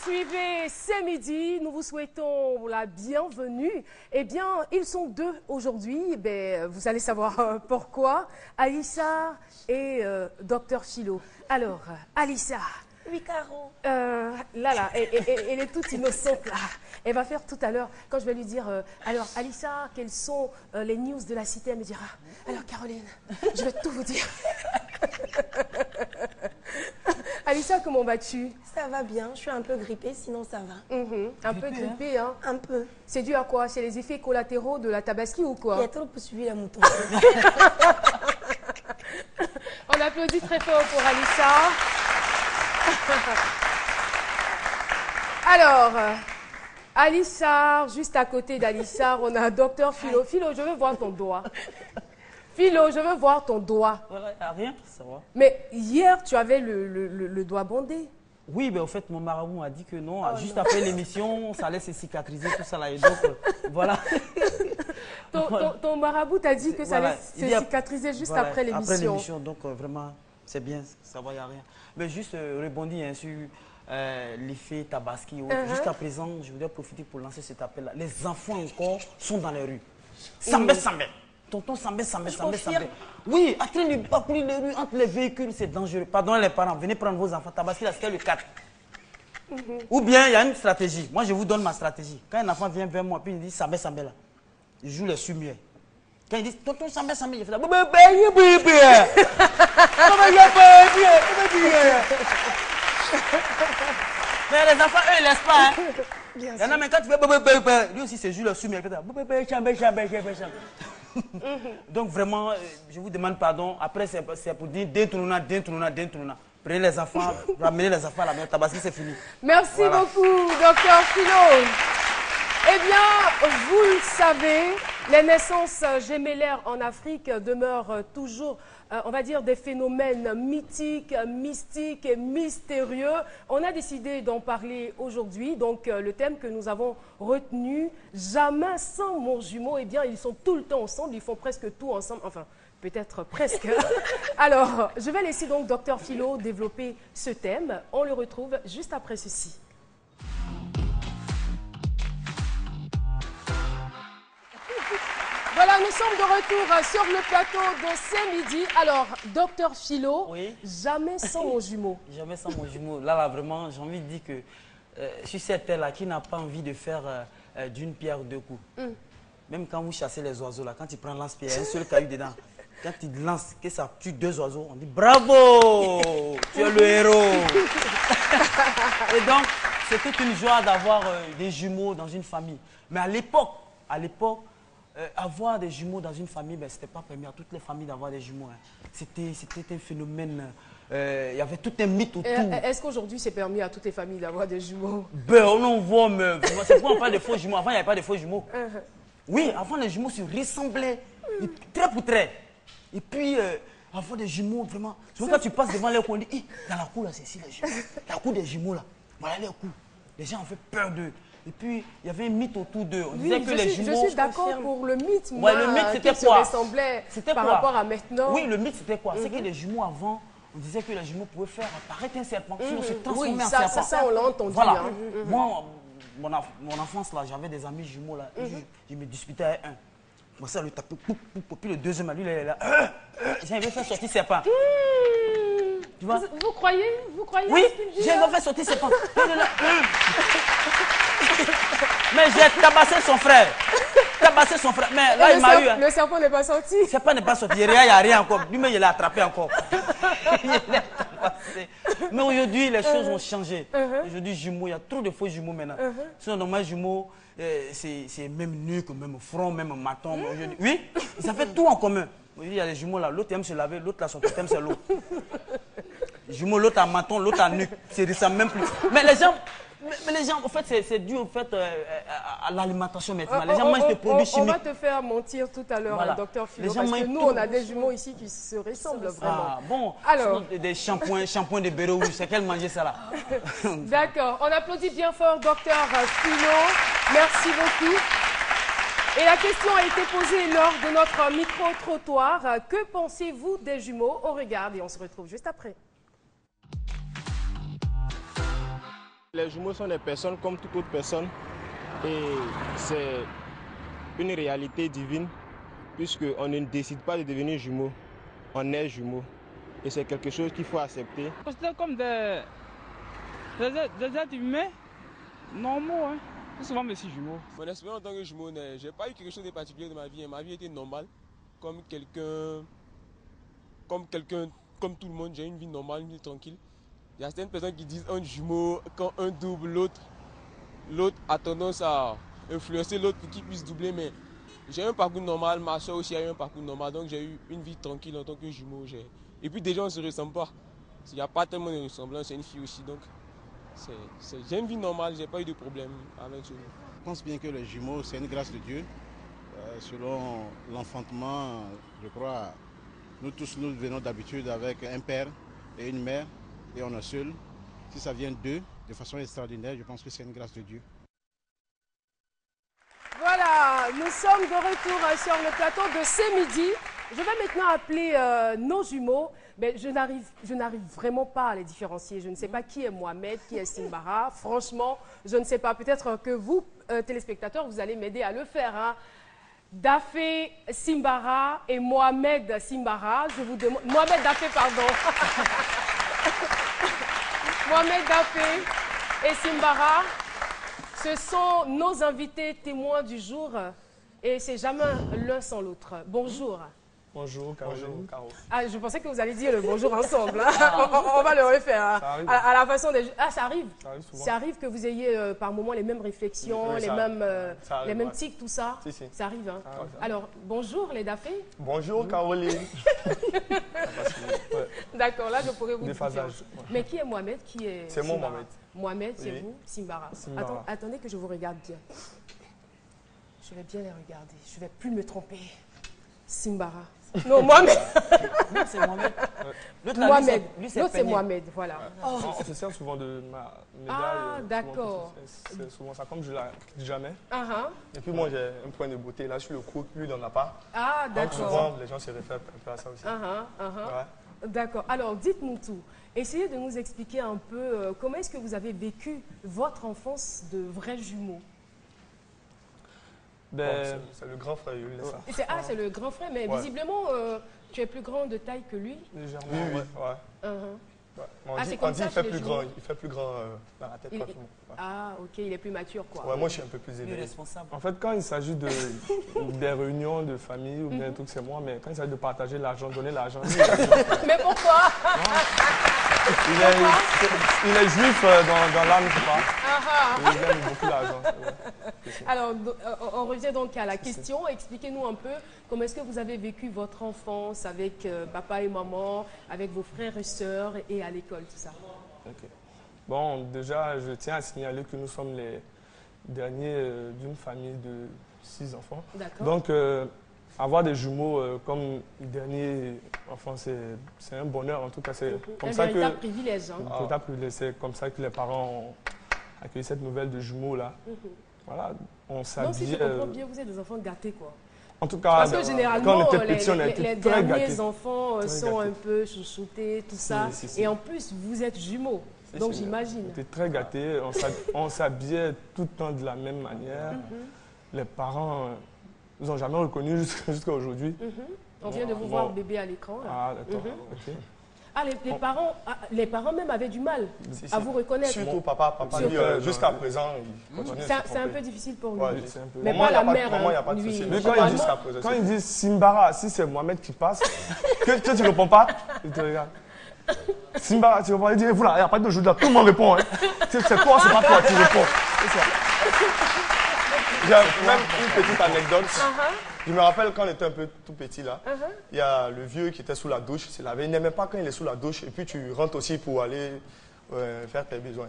suivez C'est Midi, nous vous souhaitons la bienvenue. Eh bien, ils sont deux aujourd'hui, vous allez savoir pourquoi. Alissa et Docteur Philo. Alors, Alissa. Oui, Caro. Là, elle est toute innocente là. Elle va faire tout à l'heure, quand je vais lui dire, alors Alissa, quelles sont les news de la cité, elle me dira, alors Caroline, je vais tout vous dire. Alissa, comment vas-tu? Ça va bien, je suis un peu grippée, sinon ça va. Un peu grippée, hein? Un peu. C'est dû à quoi? C'est les effets collatéraux de la tabaski ou quoi? Il y a trop poursuivi la mouton. On applaudit très fort pour Alissa. Alors, Alissa, juste à côté d'Alissa, on a Docteur Philo. Philo, je veux voir ton doigt. Philo, je veux voir ton doigt. Voilà, rien, ça va. Mais hier, tu avais le doigt bandé. Oui, mais au fait, mon marabout m'a dit que non. Juste après l'émission, ça allait se cicatriser, tout ça là. Et donc, voilà. Ton marabout t'a dit que ça allait se cicatriser juste après l'émission. Après l'émission, donc vraiment, c'est bien, ça va, il n'y a rien. Mais juste rebondir sur l'effet tabaski. Jusqu'à présent, je voudrais profiter pour lancer cet appel-là. Les enfants encore sont dans les rues. Sambé. Tonton Sambé. Oui, en train de parcourir les rues entre les véhicules, c'est dangereux. Pardon les parents, venez prendre vos enfants. Tabaski, là, c'était le 4. Ou bien, il y a une stratégie. Moi, je vous donne ma stratégie. Quand un enfant vient vers moi, puis il dit Sambé là. Il joue les sumiers. Quand il dit Tonton Sambé, il fait là. Mais les enfants, eux, ils ne laissent pas. Hein. Il y en a, mais quand tu fais lui aussi, c'est joue le sumier. Il fait ça. Donc vraiment, je vous demande pardon. Après, c'est pour dire détournant. Prenez les enfants, ramenez les enfants à la maison. Tabaski, c'est fini. Merci beaucoup, Docteur Philo. Eh bien, vous le savez, les naissances gémellaires en Afrique demeurent toujours, on va dire, des phénomènes mythiques, mystiques et mystérieux. On a décidé d'en parler aujourd'hui. Donc, le thème que nous avons retenu, jamais sans mon jumeau, eh bien, ils sont tout le temps ensemble, ils font presque tout ensemble. Enfin, peut-être presque. Alors, je vais laisser donc Docteur Philo développer ce thème. On le retrouve juste après ceci. Voilà, nous sommes de retour sur le plateau de C'est Midi. Alors, Docteur Philo, oui. Jamais sans mon jumeau. Jamais sans mon jumeau. Là, vraiment, j'ai envie de dire que je suis cette terre-là qui n'a pas envie de faire d'une pierre deux coups. Même quand vous chassez les oiseaux, là, quand tu prends lance-pierre, il y a un seul caillou dedans. Quand tu lances, que ça tue deux oiseaux, on dit bravo, tu es le héros. Et donc, c'est toute une joie d'avoir des jumeaux dans une famille. Mais à l'époque, avoir des jumeaux dans une famille, ce n'était pas permis à toutes les familles d'avoir des jumeaux. Hein. C'était un phénomène, il y avait tout un mythe autour. Est-ce qu'aujourd'hui c'est permis à toutes les familles d'avoir des jumeaux? On en voit, mais c'est pourquoi on parle de faux jumeaux. Avant, il n'y avait pas de faux jumeaux. Oui, avant les jumeaux se ressemblaient, trait pour trait. Et puis, avoir des jumeaux, vraiment. Souvent, quand tu passes devant les cours, on dit, dans la cour là, c'est ici les jumeaux. La cour des jumeaux là, voilà les cours. Les gens ont fait peur d'eux. Et puis, il y avait un mythe autour d'eux. On disait que les jumeaux... Je suis d'accord pour le mythe, ouais, le mythe, c'était quoi? Ressemblait par rapport à maintenant. Oui, le mythe, c'était quoi? C'est que les jumeaux, avant, on disait que les jumeaux pouvaient faire apparaître un serpent, sinon se transformer en serpent. Ça, on l'a entendu. Voilà. Hein. Moi, mon enfance, là, j'avais des amis jumeaux, là. Je me disputais avec un. Je commençais à lui taper, puis le deuxième, lui, il est là. J'avais fait sortir serpent. Tu vois? Vous croyez? Oui, j'avais fait sortir serpent. Mais j'ai tabassé son frère. Mais là, il m'a eu. Le serpent n'est pas sorti. Le serpent n'est pas sorti. Il n'y a rien encore. Lui-même, il l'a attrapé encore. Mais aujourd'hui, les choses ont changé. Aujourd'hui, jumeaux, il y a trop de faux jumeaux maintenant. Sinon, normalement, jumeaux, c'est même nu, même front, même maton. Oui, ça fait tout en commun. Il y a les jumeaux là. L'autre aime se laver, l'autre là, son totem, c'est l'eau. Jumeaux, l'autre à menton, l'autre à nuque. C'est ça même plus. Mais les gens, en fait, c'est dû au fait à l'alimentation maintenant. Les gens mangent des produits chimiques. On va te faire mentir tout à l'heure, voilà. Docteur Philo, parce que nous, on a des jumeaux ici qui se ressemblent vraiment. Ah bon. Alors, des shampoings de béro, c'est qu'elle mangeait ça là. D'accord. On applaudit bien fort Docteur Philo. Merci beaucoup. Et la question a été posée lors de notre micro-trottoir. Que pensez-vous des jumeaux? On regarde et on se retrouve juste après. Les jumeaux sont des personnes comme toute autre personne et c'est une réalité divine puisqu'on ne décide pas de devenir jumeaux, on est jumeaux et c'est quelque chose qu'il faut accepter. C'est comme des êtres humains normaux, hein. Souvent mes six jumeaux. Mon expérience en tant que jumeau, je n'ai pas eu quelque chose de particulier dans ma vie. Ma vie était normale, comme comme tout le monde, j'ai une vie normale, une vie tranquille. Il y a certaines personnes qui disent un jumeau, quand un double, l'autre a tendance à influencer l'autre pour qu'il puisse doubler. Mais j'ai un parcours normal, ma soeur aussi a eu un parcours normal, donc j'ai eu une vie tranquille en tant que jumeau. Et puis déjà on ne se ressemble pas. Il n'y a pas tellement de ressemblance, c'est une fille aussi. Donc j'ai une vie normale, j'ai pas eu de problème avec jumeaux. Je pense bien que les jumeaux, c'est une grâce de Dieu. Selon l'enfantement, je crois, nous tous, nous venons d'habitude avec un père et une mère, et on est seul. Si ça vient d'eux, de façon extraordinaire, je pense que c'est une grâce de Dieu. Voilà, nous sommes de retour sur le plateau de C'est Midi. Je vais maintenant appeler nos jumeaux, mais je n'arrive vraiment pas à les différencier. Je ne sais pas qui est Mohamed, qui est Simbara. Franchement, je ne sais pas. Peut-être que vous, téléspectateurs, vous allez m'aider à le faire. Hein. Dafé Simbara et Mohamed Simbara. Je vous demande... Mohamed Dafé, pardon. Mohamed Dafé et Simbara. Ce sont nos invités témoins du jour et c'est jamais l'un sans l'autre. Bonjour. Bonjour, Caroline. Ah, je pensais que vous alliez dire le bonjour ensemble. Hein. On va le refaire. Hein. À la façon des... Ah, ça arrive. Ça arrive souvent. Ça arrive que vous ayez par moments les mêmes réflexions, Oui, les mêmes tics, tout ça. Si, si. Ça arrive. Hein. Ça arrive. Alors, bonjour les Dafé. Bonjour, Caroline. D'accord, là je pourrais vous dire. Déphasage. Mais qui est Mohamed? Qui est C'est moi, Simbara? Mohamed. Mohamed, c'est Oui. vous, Simbara. Simbara. Attendez que je vous regarde bien. Je vais bien les regarder. Je ne vais plus me tromper. Simbara. Non, Mohamed. Non, c'est Mohamed. L'autre, là, Mohamed. lui, c'est L'autre, c'est Peigné. Mohamed. Voilà. On se sert souvent de ma médaille. Ah, souvent, d'accord. C'est souvent ça, comme je la quitte jamais. Ah, Et puis moi, j'ai un point de beauté. Là, je suis le croc, lui, il n'en a pas. ah, Donc d'accord. souvent, les gens se réfèrent un peu à ça aussi. Ouais. D'accord. Alors, dites-nous tout. Essayez de nous expliquer un peu comment est-ce que vous avez vécu votre enfance de vrais jumeaux. Ben, c'est le grand frère, il laisse ça. C'est le grand frère, mais Ouais. visiblement, tu es plus grand de taille que lui. Légèrement, oui. Ouais. Ouais. Ah, On c'est dit, comme on dit ça il fait chez les plus grand, jumeaux. il fait plus grand dans la tête. Il- pratiquement. Ouais. Ah, ok, il est plus mature, quoi. Ouais, moi, je suis un peu plus Lui, élevé. responsable. En fait, quand il s'agit des réunions de famille ou bien tout, c'est moi, mais quand il s'agit de partager l'argent, donner l'argent, lui, Mais pourquoi il est juif dans l'âme, je crois. Il aime beaucoup l'argent. c'est vrai. Alors, on revient donc à la question. Expliquez-nous un peu comment est-ce que vous avez vécu votre enfance avec papa et maman, avec vos frères et sœurs et à l'école, tout ça. Ok. Bon, déjà, je tiens à signaler que nous sommes les derniers d'une famille de 6 enfants. D'accord. Donc, avoir des jumeaux comme dernier enfant, c'est un bonheur. En tout cas, c'est comme Un ça que... véritable privilège. Hein. Un véritable privilège. C'est comme ça que les parents ont accueilli cette nouvelle de jumeaux-là. Voilà, on Donc, si s'habille... je comprends bien, vous êtes des enfants gâtés, quoi. En tout cas, Parce que généralement, quand on était petits, on a les été très derniers gâtés. enfants Très sont gâtés. un peu chouchoutés, tout ça. si. Et en plus, vous êtes jumeaux. Donc, j'imagine. On était très gâtés, on s'habillait tout le temps de la même manière. Les parents nous ont jamais reconnus jusqu'à aujourd'hui. On vient de vous Bon. voir bébé à l'écran. là. Ah, d'accord. ok. Ah, les parents même avaient du mal à vous reconnaître. Surtout papa, lui, jusqu'à présent, il continue de se C'est un tromper. peu difficile pour lui. Ouais, c'est un peu- Mais Maman, pas il y a la pas de- mère. maman, il y a hein, pas de lui. souci. Mais Mais généralement- quand il dit Simbara, si c'est Mohamed qui passe, que tu ne réponds pas, il te regarde. Simbara, tu réponds, il dit, voilà, il n'y a pas de jeu là, tout le monde répond. Hein. C'est toi, c'est pas toi, tu réponds. C'est ça. J'ai même une petite anecdote. Je me rappelle quand on était un peu tout petit là, il y a le vieux qui était sous la douche, il n'aimait pas quand il est sous la douche et puis tu rentres aussi pour aller faire tes besoins.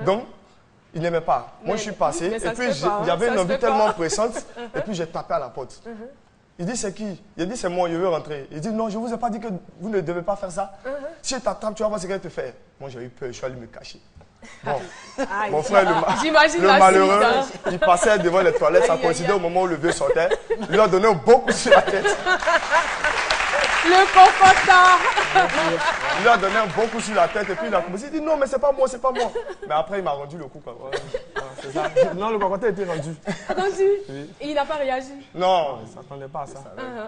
Donc, il n'aimait pas. Moi, je suis passé mais et ça puis se fait pas, il y avait ça une se envie fait pas. tellement pressante et puis j'ai tapé à la porte. Il dit, c'est qui? Il dit, c'est moi, je veux rentrer. Il dit, non, je ne vous ai pas dit que vous ne devez pas faire ça. Si je t'attrape, tu vas voir ce qu'elle te fait. Moi, j'ai eu peur, je suis allé me cacher. Bon, Aïe. mon frère, J'imagine le la malheureux, suite, il passait devant les toilettes, ça Aïe, aïe, coïncidait aïe. au moment où le vieux sortait. Il lui a donné un beau coup sur la tête. Le confort. Il lui a donné un bon coup sur la tête et puis il a commencé. Il dit non, mais c'est pas moi, c'est pas moi. Mais après, il m'a rendu le coup. Quoi. Ouais, c'est ça. Non, le cocotin était rendu. Rendu. Oui. Et il n'a pas réagi. Non, il ne s'attendait pas à ça.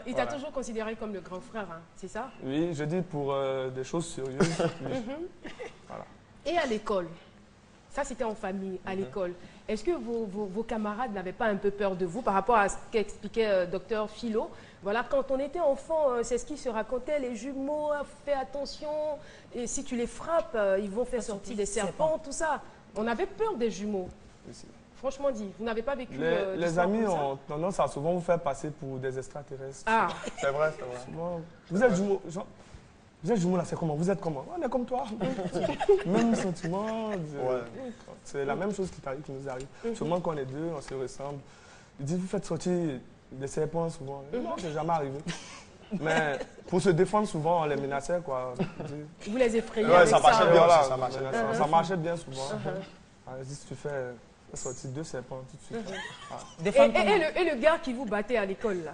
Il t'a toujours considéré comme le grand frère, hein, c'est ça? Oui, je dis pour des choses sérieuses. Oui. Voilà. Et à l'école, ça c'était en famille, à l'école. Est-ce que vos camarades n'avaient pas un peu peur de vous par rapport à ce qu'expliquait docteur Philo? Voilà, quand on était enfant, c'est ce qui se racontait, les jumeaux, fais attention, et si tu les frappes, ils vont faire sortir des serpents, tout ça. On avait peur des jumeaux. Franchement dit, vous n'avez pas vécu les amis ont tendance à souvent vous faire passer pour des extraterrestres. Ah. C'est vrai, c'est vrai. Souvent, vous êtes jumeaux, vous êtes jumeaux là, c'est comment? Vous êtes comment? On est comme toi. Même sentiment. C'est la même chose qui nous arrive. Seulement qu'on est deux, on se ressemble. Ils disent, vous faites sortir des serpents souvent. Non, c'est jamais arrivé. Mais pour se défendre souvent, on les menaçait, quoi. Vous les effrayez ouais, avec ça marchait bien, voilà. ça marchait bien souvent. Si tu fais sortir 2 serpents tout de suite. Et le gars qui vous battait à l'école, là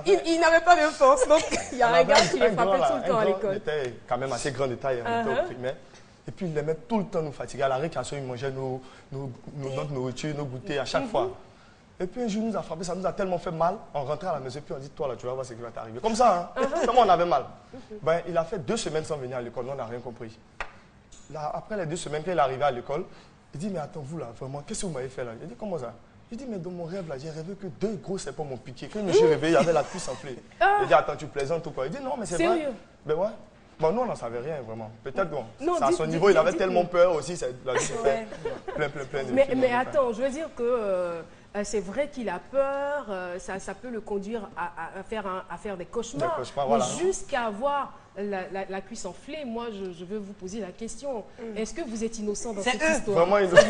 il n'avait pas de force, donc il y a un gars qui les frappait tout le temps à l'école. Il était quand même assez grand de taille, on était au primaire. Et puis il aimait tout le temps nous fatiguer. À la récréation, il mangeait notre nourriture, nos goûters à chaque fois. Et puis un jour, il nous a frappé, ça nous a tellement fait mal. On rentrait à la maison, puis on dit, toi là, tu vas voir ce qui va t'arriver. Comme ça, hein. Comment on avait mal. Ben, il a fait 2 semaines sans venir à l'école, on n'a rien compris. Là, après les 2 semaines qu'il est arrivé à l'école, il dit, mais attends, vous là, vraiment, qu'est-ce que vous m'avez fait là? Il dit, comment ça? Il dit, mais dans mon rêve là, j'ai rêvé que 2 gros serpents m'ont piqué. Quand je me suis réveillé, il y avait la cuisse enflée. Il dit, attends, tu plaisantes ou quoi? Il dit, non, mais c'est vrai. Ben ouais. Bon, nous, on n'en savait rien, vraiment. Peut-être, bon, à son niveau, il avait tellement peur aussi, ça l'a fait plein de Mais attends, je veux dire que c'est vrai qu'il a peur, ça peut le conduire à faire des cauchemars. Mais voilà. Jusqu'à avoir la cuisse enflée, moi, je veux vous poser la question. Est-ce que vous êtes innocent dans cette histoire? Vraiment innocent.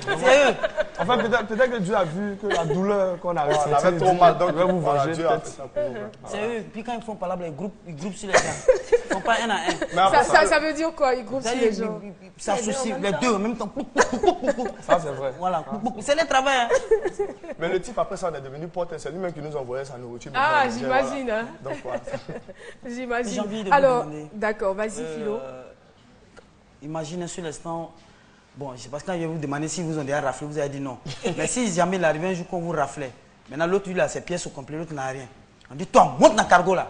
C'est eux. Enfin, peut-être que Dieu a vu que la douleur qu'on a ressentie, on avait trop mal, donc il va vous venger. C'est eux. Puis quand ils font parler, ils groupent sur les gens. Ils ne font pas un à un. Ça veut dire quoi, ils groupent sur les gens? Ils s'associent, les deux en même temps. Ça, c'est vrai. Voilà. C'est le travail. Mais le type, après ça, on est devenu pote. C'est lui-même qui nous envoyait sa nourriture. Ah, j'imagine. Donc, voilà. J'imagine. Alors, d'accord, vas-y, Philo. Imaginez sur l'instant, bon, c'est parce que quand je vais vous demander si vous ont déjà raflé, vous avez dit non. Mais si jamais il arrive un jour qu'on vous raflait, maintenant l'autre, il a ses pièces au complet, l'autre n'a rien. On dit, toi, monte dans le cargo là.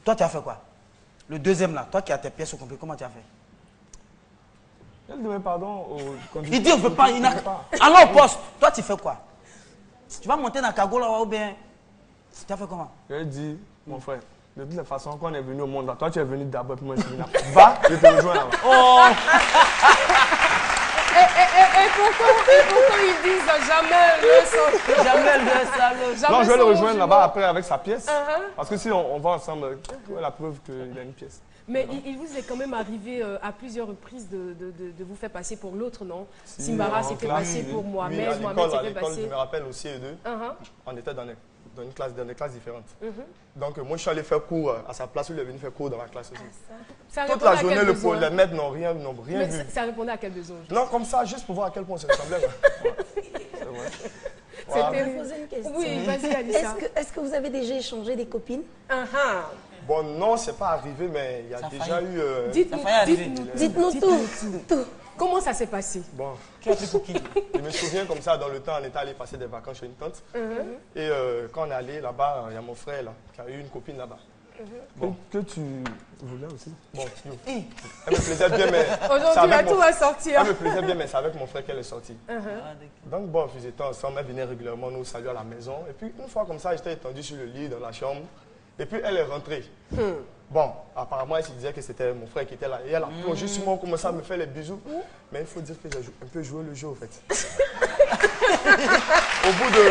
Toi, tu as fait quoi? Le deuxième là, toi qui as tes pièces au complet, comment tu as fait? Elle demande pardon au conducteur. Il dit, on ne veut pas, il n'a pas. Alors au poste, toi, tu fais quoi? Tu vas monter dans le cargo là ou bien? Tu as fait comment? Je dis, mon frère. De toute façon, quand on est venu au monde, toi tu es venu d'abord, puis moi je suis venu après. Va, je te rejoins là-bas. Oh. Et pourquoi ils disent jamais le sang? Jamais le salaud. Non, je vais le rejoindre là-bas après avec sa pièce. Parce que si on va ensemble, tu as la preuve qu'il a une pièce. Mais il vous est quand même arrivé à plusieurs reprises de vous faire passer pour l'autre, non? Simbara s'est fait passer pour Mohamed, Mohamed s'est fait passer. Je me rappelle aussi, eux deux, on était dans des classes différentes. Donc moi je suis allé faire cours à sa place, il est venu faire cours dans ma classe aussi. Toute la journée, les maîtres n'ont rien vu. Ça répondait à quel besoin? Non, comme ça, juste pour voir à quel point ça ressemblait. C'est vrai. Je vais poser une question. Oui, vas-y, Alissa. Est-ce que vous avez déjà échangé des copines? Bon, non, c'est pas arrivé, mais il y a déjà eu... Dites-nous tout. Comment ça s'est passé? Bon, je me souviens comme ça, dans le temps, on était allé passer des vacances chez une tante. Et quand on est allé là-bas, il y a mon frère là, qui a eu une copine là-bas. Bon. Que tu voulais aussi? Bon, elle me plaisait bien, mais... Aujourd'hui, tout va sortir. Elle me plaisait bien, mais c'est avec mon frère qu'elle est sortie. Donc bon, ils étaient ensemble, elle venait régulièrement nous saluer à la maison. Et puis une fois comme ça, j'étais étendu sur le lit dans la chambre. Et puis elle est rentrée. Bon, apparemment, elle se disait que c'était mon frère qui était là. Et elle a plongé sur moi, commencé à me faire les bisous. Mais il faut dire que j'ai un peu joué le jeu, en fait. Au bout de...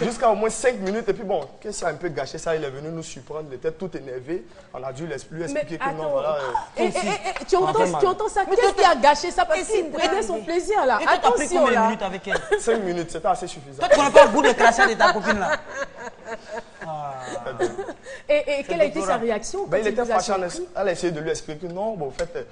Jusqu'à au moins 5 minutes. Et puis bon, qu'est-ce qui a un peu gâché ça? Il est venu nous surprendre, il était tout énervé. On a dû lui expliquer que non, voilà... Tu entends ça? Qu'est-ce qui a gâché ça? Parce qu'il prenait son plaisir, là. Attention, là. 5 minutes avec elle? 5 minutes, c'était assez suffisant. Toi, tu connais pas le goût de crachat de ta copine, là? Et quelle a été sa réaction quand il était vous a fâché. surpris? Elle a essayé de lui expliquer que non, bon, en fait,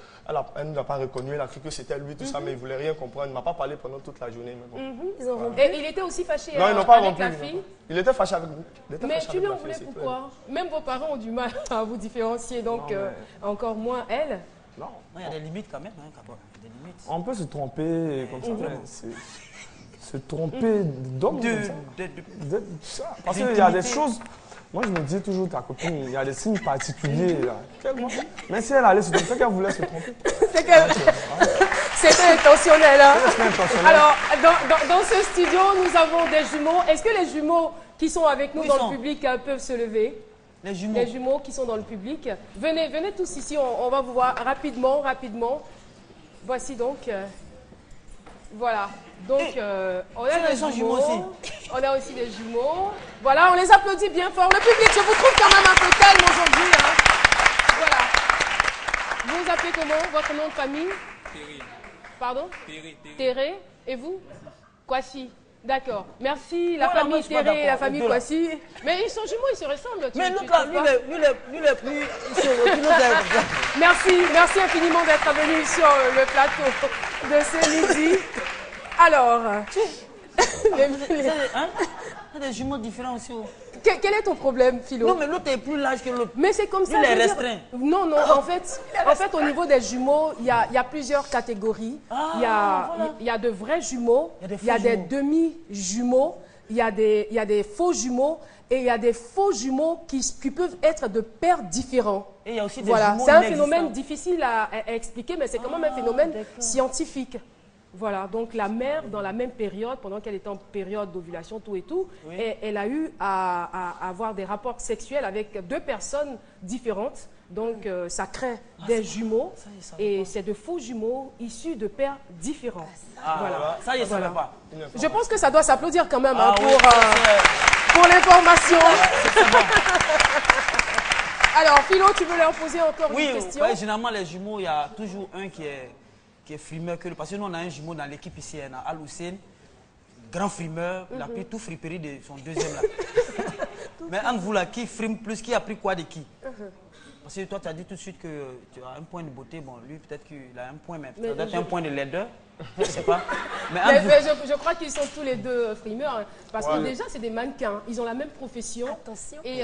elle ne l'a pas reconnu, elle a cru que c'était lui, tout ça, mais il ne voulait rien comprendre. Il ne m'a pas parlé pendant toute la journée. Mais bon. Ils ont rompu. Et il était aussi fâché Non, ils n'ont pas avec rompu. la fille? Il était fâché avec vous. Mais tu lui en voulais pourquoi? Même vos parents ont du mal à vous différencier, donc Non, mais... encore moins elle. Non. Il y a des limites quand même, hein, Cabo. Il y a des limites. On peut se tromper comme ça, mais se tromper d'homme. Parce qu'il y a des choses. Moi, je me dis toujours, ta copine, il y a des signes particuliers. Là. Mais si elle allait se tromper, c'est qu'elle voulait se tromper. C'était intentionnel. Hein? C'était intentionnel. Alors, dans ce studio, nous avons des jumeaux. Est-ce que les jumeaux qui sont avec nous dans le public peuvent se lever? Les jumeaux. Les jumeaux qui sont dans le public. Venez tous ici, on va vous voir rapidement. Voici donc. Voilà. Donc, on a des jumeaux aussi. On a aussi des jumeaux. Voilà, on les applaudit bien fort. Le public, je vous trouve quand même un peu calme aujourd'hui. Hein. Voilà. Vous vous appelez comment? Votre nom de famille? Terré. Pardon? Terré. Terré. Et vous? Kwasi. D'accord. Merci, la famille Terré et la famille Kwasi. Mais ils sont jumeaux, ils se ressemblent. Mais nous, lui, le plus... Merci infiniment d'être venu sur le plateau de ce midi. Alors... Il y a des jumeaux différents aussi. Quel est ton problème, Philo? Non, mais l'autre est plus large que l'autre. Mais c'est comme ça. Il est restreint. Non, en fait, au niveau des jumeaux, il y a plusieurs catégories. Il y a de vrais jumeaux, il y a des demi-jumeaux, il y a des faux jumeaux, et il y a des faux jumeaux qui peuvent être de pères différents. Et il y a aussi des voilà, jumeaux c'est un phénomène difficile à expliquer, mais c'est quand même un phénomène scientifique. Voilà, donc la mère, dans la même période, pendant qu'elle était en période d'ovulation, tout et tout, elle a eu à avoir des rapports sexuels avec deux personnes différentes. Donc, ça crée des jumeaux, et c'est de faux jumeaux issus de pères différents. Voilà. Ça y est, ça ne va pas. Je pense que ça doit s'applaudir quand même pour l'information. Alors, Philo, tu veux leur poser encore une question? Oui, généralement, les jumeaux, il y a toujours un qui est frimeur que parce que nous on a un jumeau dans l'équipe ici, on a Al Hussein, grand frimeur, il a pris tout friperie de son deuxième là. Mais entre vous là, qui frime plus, qui a pris quoi de qui? Parce que toi tu as dit tout de suite que tu as un point de beauté, bon lui peut-être qu'il a un point, mais peut-être un point de laideur, je ne sais pas. Mais je crois qu'ils sont tous les deux frimeurs, hein, parce que déjà c'est des mannequins, ils ont la même profession. Attention. Et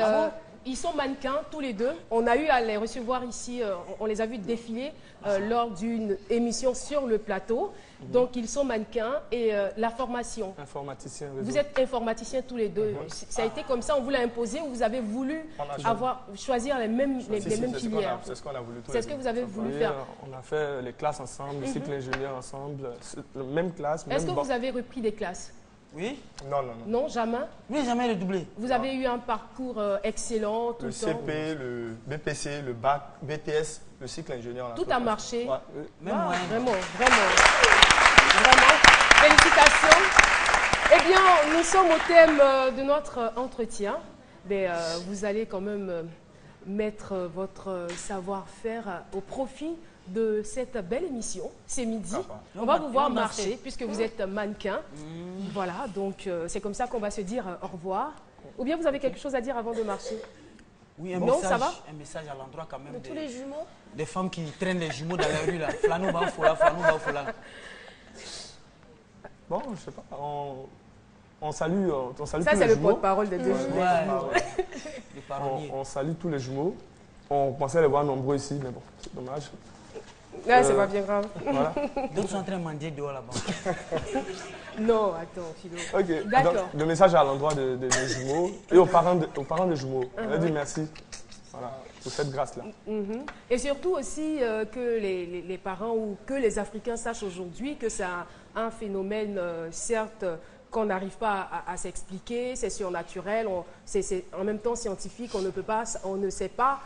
ils sont mannequins tous les deux. On a eu à les recevoir ici, on les a vus défiler lors d'une émission sur le plateau. Donc ils sont mannequins et la formation. Informaticien. Vous êtes informaticiens tous les deux. Ça a été comme ça, on vous l'a imposé ou vous avez voulu choisir les mêmes filières? C'est ce qu'on a voulu. C'est ce que vous avez voulu faire. On a fait les classes ensemble, le cycle ingénieur ensemble, même classe. Est-ce que vous avez repris des classes? Oui. Non. Non, jamais? Oui, jamais redoublé. Vous avez eu un parcours excellent tout le temps? Le CP, le BPC, le BAC, BTS, le cycle ingénieur. Tout a marché? Vraiment. Félicitations. Eh bien, nous sommes au thème de notre entretien. Mais vous allez quand même mettre votre savoir-faire au profit de cette belle émission. C'est midi. On va vous voir marcher puisque vous êtes mannequin. Voilà, donc c'est comme ça qu'on va se dire au revoir. Ou bien vous avez quelque chose à dire avant de marcher? Oui, un message à l'endroit quand même de tous les jumeaux. Des femmes qui traînent les jumeaux dans la rue là. Flanou ba fola. Bon, je sais pas. On salue tous les jumeaux. Ça, c'est le porte-parole des deux jumeaux. On salue tous les jumeaux. On pensait les voir nombreux ici, mais bon, c'est dommage. Là, c'est pas bien grave. Voilà. D'autres sont en train de mendier dehors là-bas. Non, attends, Philo. Ok, d'accord. Donc, le message à l'endroit des jumeaux et aux parents des jumeaux. On a dit merci pour cette grâce-là. Et surtout aussi que les parents ou que les Africains sachent aujourd'hui que c'est un phénomène, certes, qu'on n'arrive pas à s'expliquer, c'est surnaturel, c'est en même temps scientifique, on ne sait pas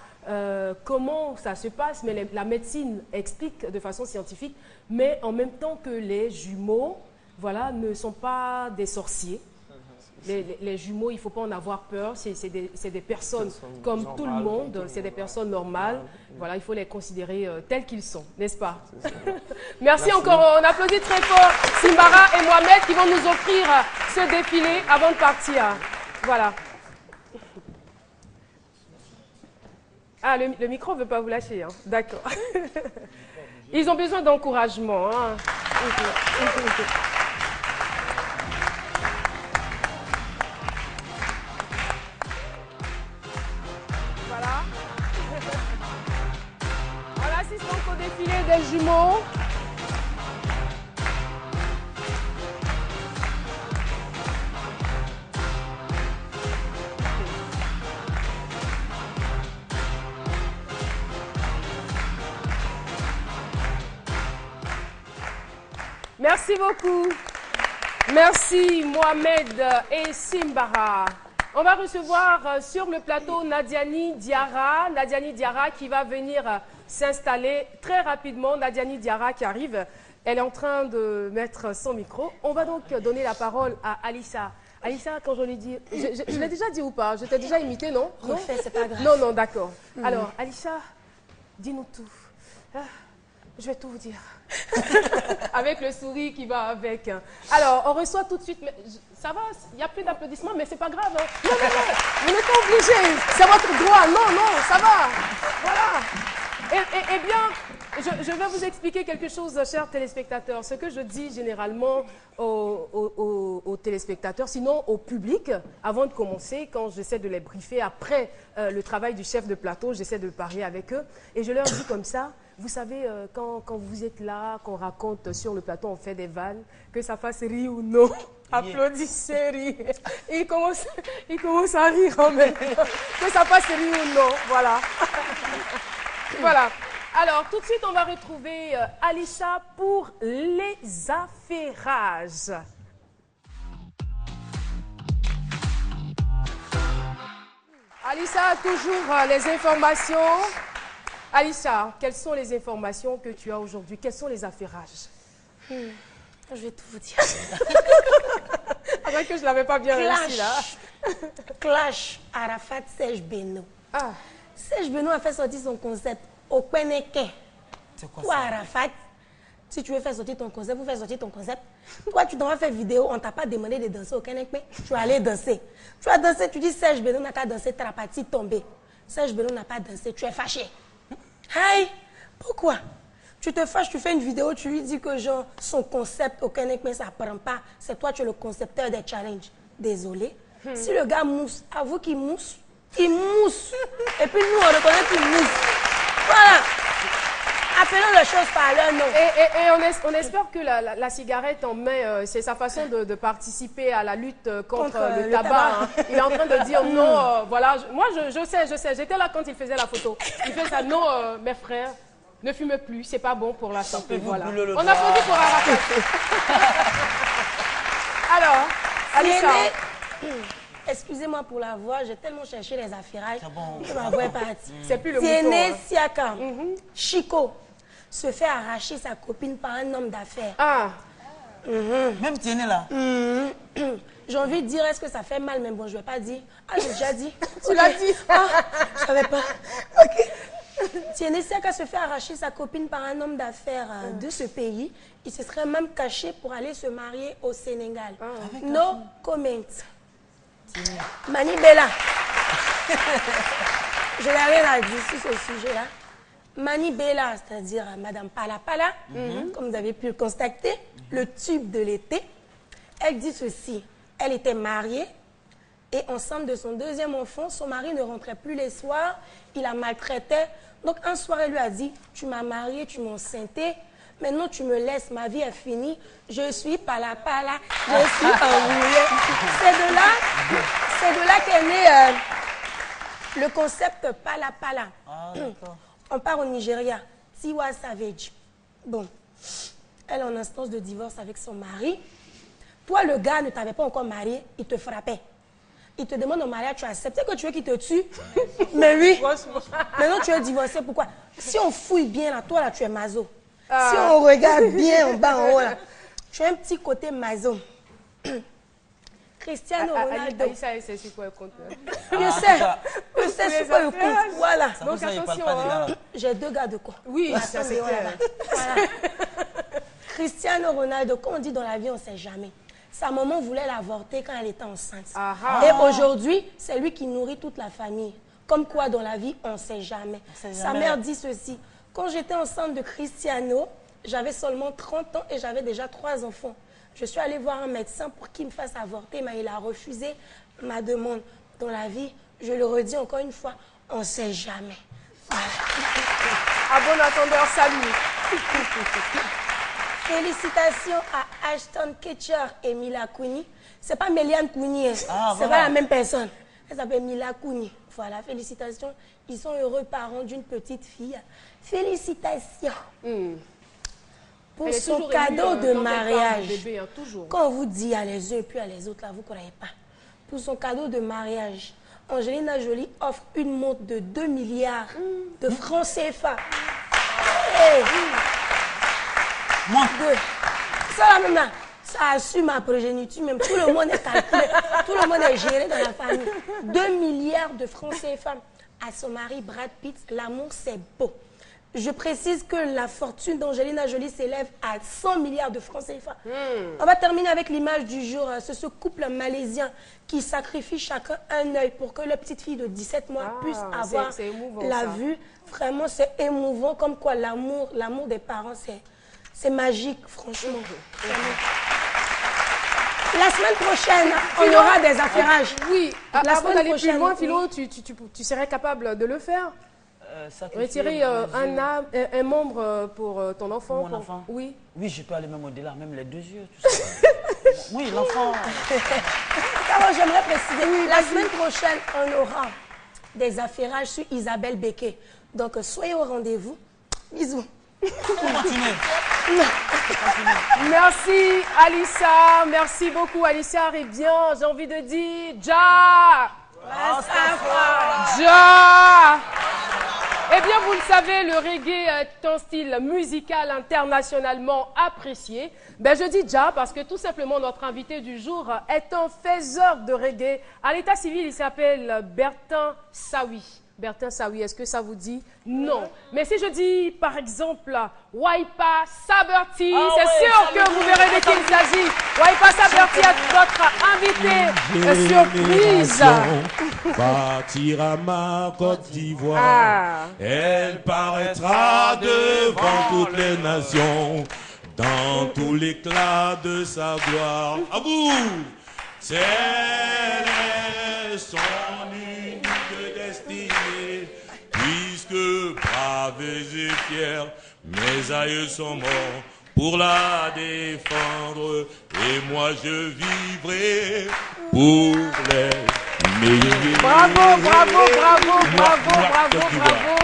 comment ça se passe, mais la médecine explique de façon scientifique, mais en même temps que les jumeaux, voilà, ne sont pas des sorciers. Les jumeaux, il ne faut pas en avoir peur, c'est des personnes comme tout le monde, c'est des personnes normales. Voilà, il faut les considérer tels qu'ils sont, n'est-ce pas? Merci encore, on applaudit très fort Simbara et Mohamed qui vont nous offrir ce défilé avant de partir. Voilà. Ah, le micro ne veut pas vous lâcher, hein. D'accord. Ils ont besoin d'encouragement. Hein. Voilà. On assiste donc au défilé des jumeaux. Merci beaucoup. Merci Mohamed et Simbara. On va recevoir sur le plateau Nadiani Diarra. Nadiani Diarra qui va venir s'installer très rapidement. Nadiani Diarra qui arrive. Elle est en train de mettre son micro. On va donc donner la parole à Alissa. Alissa, quand je lui dis... Je l'ai déjà dit ou pas? Je t'ai déjà imité, non? Refais, c'est pas grave. Non, non, d'accord. Alors, Alissa, dis-nous tout. Je vais tout vous dire. Avec le sourire qui va avec. Alors, on reçoit tout de suite. Mais ça va, il y a plus d'applaudissements, mais c'est pas grave. Hein. Non, non, non, vous n'êtes pas obligés. C'est votre droit. Non, non, ça va. Voilà. Eh bien, je vais vous expliquer quelque chose, chers téléspectateurs. Ce que je dis généralement aux téléspectateurs, sinon au public, avant de commencer, quand j'essaie de les briefer après le travail du chef de plateau, j'essaie de parler avec eux. Et je leur dis comme ça. Vous savez, quand vous êtes là, qu'on raconte sur le plateau, on fait des vannes, que ça fasse rire ou non, applaudissez, rire. Et il commence à rire en même temps. Que ça fasse rire ou non, voilà. Voilà. Alors, tout de suite, on va retrouver Alissa pour les affairages. Alissa, toujours les informations. Alissa, quelles sont les informations que tu as aujourd'hui? Quels sont les affairages? Je vais tout vous dire. Après que je ne l'avais pas bien réussi, là. Clash, Arafat, Serge Beno. Ah. Serge Beno a fait sortir son concept au Kweneke. C'est quoi Toi, ça? Arafat, si tu veux faire sortir ton concept, vous faites sortir ton concept. Toi, tu t'en vas faire vidéo, on ne t'a pas demandé de danser au Kweneke. Tu vas aller danser. Tu vas danser, tu dis Serge Beno n'a qu'à danser, Trapati tombé. Serge Beno n'a pas dansé, tu es fâché. Aïe, pourquoi? Tu te fâches, tu fais une vidéo, tu lui dis que genre, son concept au Kweneke, mais ça ne prend pas. C'est toi, tu es le concepteur des challenges. Désolé. Si le gars mousse, avoue qu'il mousse. Il mousse. Et puis nous, on reconnaît qu'il mousse. Voilà. Appelons les choses par leur nom. Et on espère que la cigarette en main, c'est sa façon de participer à la lutte contre le tabac. Hein. Il est en train de dire non, voilà. Moi, je sais. J'étais là quand il faisait la photo. Il fait ça, non, mes frères, ne fumez plus, c'est pas bon pour la santé. Voilà. On applaudit pour Arafat. Alors, Alissa. Excusez-moi pour la voix, j'ai tellement cherché les affairages que ma voix est partie. C'est plus le mouton. Tiene Siaka, Chico, se fait arracher sa copine par un homme d'affaires. Ah. Même Tiene là. J'ai envie de dire, est-ce que ça fait mal, mais bon, je ne vais pas dire. Ah, j'ai déjà dit. Tu l'as dit. Ah, je ne savais pas. Ok. Tiene Siaka se fait arracher sa copine par un homme d'affaires de ce pays. Il se serait même caché pour aller se marier au Sénégal. No comment. Mani Bella. Je n'ai rien à dire sur ce sujet-là. Mani Bella, c'est-à-dire Madame Pala Pala, comme vous avez pu le constater, le tube de l'été, elle dit ceci. Elle était mariée et enceinte de son deuxième enfant. Son mari ne rentrait plus les soirs. Il la maltraitait. Donc un soir, elle lui a dit, tu m'as mariée, tu m'as enceinté. Maintenant, tu me laisses, ma vie est finie. Je suis Pala Pala, je suis enroulée. C'est de là qu'est né le concept Pala Pala. Ah, on part au Nigeria. Tiwa Savage. Bon, elle est en instance de divorce avec son mari. Toi, le gars ne t'avait pas encore marié, il te frappait. Il te demande en mariage, tu acceptes. C'est que tu veux qu'il te tue. Mais oui. Maintenant, tu es divorcé. Pourquoi? Si on fouille bien là, toi là, tu es maso. Si on regarde bien en bas, en haut, là, tu as un petit côté maso. Cristiano Ronaldo. Alissa, c'est sur quoi le compte? Je sais sur quoi le compte. Voilà. Donc attention. J'ai deux gars de quoi? Oui, ça c'est clair. Voilà. Cristiano Ronaldo, comme on dit dans la vie, on ne sait jamais. Sa maman voulait l'avorter quand elle était enceinte. Et aujourd'hui, c'est lui qui nourrit toute la famille. Comme quoi, dans la vie, on ne sait jamais. Sa mère dit ceci. Quand j'étais enceinte de Cristiano, j'avais seulement 30 ans et j'avais déjà 3 enfants. Je suis allée voir un médecin pour qu'il me fasse avorter, mais il a refusé ma demande. Dans la vie, je le redis encore une fois, on ne sait jamais. À bon entendeur, salut. Félicitations à Ashton Kutcher et Mila Kunis. C'est pas Méliane Kunis, hein. C'est voilà. pas la même personne. Elle s'appelle Mila Kunis. Voilà, félicitations. Ils sont heureux parents d'une petite fille. Félicitations. Pour Elle est son toujours cadeau émue, de quand elle parle mariage. du bébé, hein, toujours. Quand on vous dit à les uns et puis à les autres, là, vous ne croyez pas. Pour son cadeau de mariage, Angelina Jolie offre une montre de 2 milliards de francs CFA. Hey. Ça là même là, ça assume ma progéniture, même tout le monde est calculé, tout le monde est géré dans la famille. 2 milliards de francs CFA à son mari Brad Pitt, l'amour c'est beau. Je précise que la fortune d'Angelina Jolie s'élève à 100 milliards de francs CFA. On va terminer avec l'image du jour. C'est ce couple malaisien qui sacrifie chacun un œil pour que leur petite fille de 17 mois puisse avoir c'est émouvant, la ça. vue. Vraiment, c'est émouvant. Comme quoi, l'amour des parents, c'est magique, franchement. La semaine prochaine, on aura des affairages. Oui, La avant semaine d'aller plus prochaine, loin, oui. Philo, tu serais capable de le faire? Retirer un membre pour ton enfant? Pour mon enfant? Oui. Oui, je peux aller même au-delà, même les 2 yeux, tout ça. Oui, l'enfant. Alors, j'aimerais préciser, la semaine prochaine, on aura des affairages sur Isabelle Becquet. Donc, soyez au rendez-vous. Bisous. Continuez. Merci Alissa, merci beaucoup Alissa. Et bien, j'ai envie de dire, Ja! Ja! Eh bien, vous le savez, le reggae est un style musical internationalement apprécié. Ben, je dis Ja parce que tout simplement, notre invité du jour est un faiseur de reggae. À l'état civil, il s'appelle Bertin Saoui. Bertin Saoui, est-ce que ça vous dit? Non. Mais si je dis, par exemple, Waipa Saberti, c'est sûr que vous verrez de qui il s'agit. Waipa Saberti est notre invité surprise. Bâtira ma Côte d'Ivoire, elle paraîtra devant toutes les nations, dans tout l'éclat de sa gloire. À vous, c'est son unique destinée, puisque braves et fiers, mes aïeux sont morts pour la défendre, et moi je vivrai pour les meilleurs. Bravo, bravo, bravo, bravo, bravo, bravo.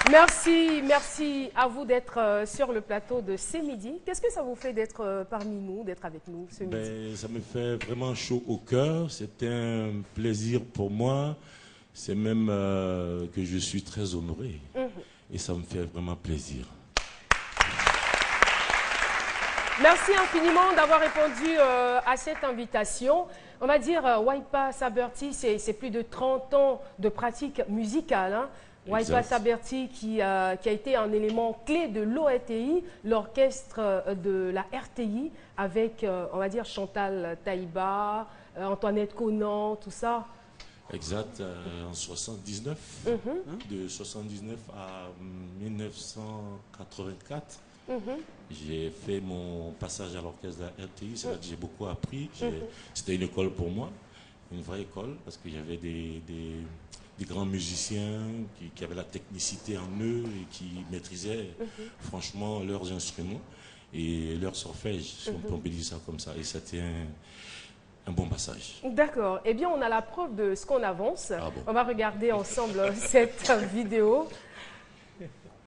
Merci. Merci à vous d'être sur le plateau de ce midi. Qu'est-ce que ça vous fait d'être parmi nous, d'être avec nous ce midi? Ça me fait vraiment chaud au cœur. C'est un plaisir pour moi. C'est même que je suis très honoré. Et ça me fait vraiment plaisir. Merci infiniment d'avoir répondu à cette invitation. On va dire, Waipa Saberti, c'est plus de 30 ans de pratique musicale. Hein. Waipa Saberti qui a été un élément clé de l'ORTI, l'orchestre de la RTI, avec, on va dire, Chantal Taïba, Antoinette Conan, tout ça. Exact, en 79, de 79 à 1984. J'ai fait mon passage à l'orchestre de la RTI, c'est là que j'ai beaucoup appris. C'était une école pour moi, une vraie école, parce qu'il y avait des grands musiciens qui avaient la technicité en eux et qui maîtrisaient franchement leurs instruments et leur solfège, si on peut dire ça comme ça. Et c'était un bon passage. D'accord. Eh bien, on a la preuve de ce qu'on avance. Ah bon. On va regarder ensemble cette vidéo.